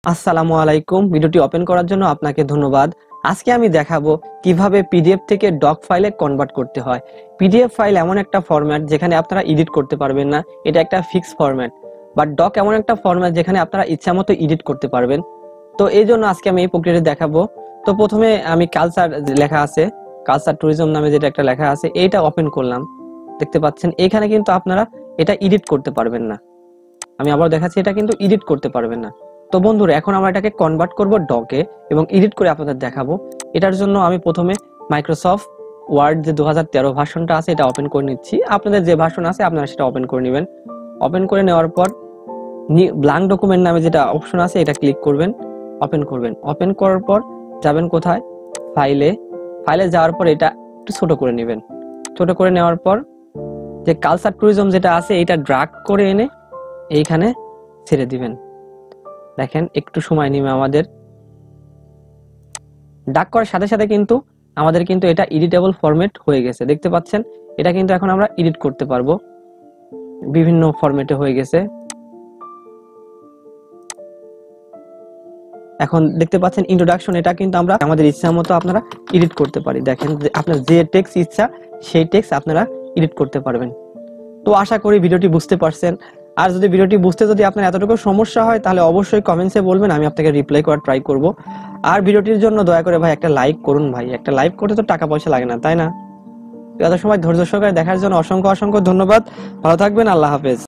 আসসালামু আলাইকুম। ভিডিওটি ওপেন করার জন্য আপনাকে ধন্যবাদ। আজকে আমি দেখাবো কিভাবে পিডিএফ থেকে ডক ফাইলে কনভার্ট করতে হয়। পিডিএফ ফাইল এমন একটা ফরম্যাট যেখানে আপনারা এডিট করতে পারবেন না, এটা একটা ফিক্সড ফরম্যাট। বাট ডক এমন একটা ফরম্যাট যেখানে আপনারা ইচ্ছামতো এডিট করতে পারবেন। তো এই জন্য আজকে আমি এই প্রক্রিয়াটি দেখাবো। তো প্রথমে আমি কালচার লেখা আছে, কালচার ট্যুরিজম নামে যেটা একটা লেখা আছে, এইটা ওপেন করলাম। দেখতে পাচ্ছেন এখানে কিন্তু আপনারা এটা এডিট করতে পারবেন না। আমি আবার দেখাচ্ছি, এটা কিন্তু এডিট করতে পারবেন না। তো বন্ধুরা, এখন আমরা এটাকে কনভার্ট করব ডকে এবং এডিট করে আপনাদের দেখাবো। এটার জন্য আমি প্রথমে মাইক্রোসফট ওয়ার্ড যে 2013 ভার্সনটা আছে এটা ওপেন করে নিচ্ছি। আপনাদের যে ভার্সন আছে আপনারা সেটা ওপেন করে নেবেন। ওপেন করে নেওয়ার পর ব্ল্যাঙ্ক ডকুমেন্ট নামে যেটা অপশন আছে এটা ক্লিক করবেন, ওপেন করবেন। ওপেন করার পর যাবেন কোথায়, ফাইলে। ফাইলে যাওয়ার পর এটা একটু ছোট করে নেবেন। ছোট করে নেওয়ার পর যে কালচার ট্যুরিজম যেটা আছে এটা ড্রাগ করে এনে এইখানে ছেড়ে দিবেন। দেখেন একটু সময় নিবে আমাদের। ডাক করার সাথে সাথে কিন্তু আমাদের কিন্তু এটা এডিটেবল ফরম্যাট হয়ে গেছে, দেখতে পাচ্ছেন। এটা কিন্তু এখন আমরা এডিট করতে পারবো, বিভিন্ন ফরম্যাটে হয়ে গেছে। এখন দেখতে পাচ্ছেন ইন্ট্রোডাকশন, এটা কিন্তু আমরা আমাদের ইচ্ছা মতো আপনারা এডিট করতে পারি। দেখেন আপনার যে টেক্সট ইচ্ছা সেই টেক্সট আপনারা এডিট করতে পারবেন। তো আশা করি ভিডিওটি বুঝতে পারছেন। আর যদি ভিডিওটি বুঝতে যদি আপনার এতটুকু সমস্যা হয় তাহলে অবশ্যই কমেন্টসে বলবেন, আমি আপনাকে রিপ্লাই করার ট্রাই করব। আর ভিডিওটির জন্য দয়া করে ভাই একটা লাইক করুন। ভাই একটা লাইক করতে তো টাকা পয়সা লাগে না, তাই না? এত সময় ধৈর্য সহকারে দেখার জন্য অসংখ্য অসংখ্য ধন্যবাদ। ভালো থাকবেন, আল্লাহ হাফেজ।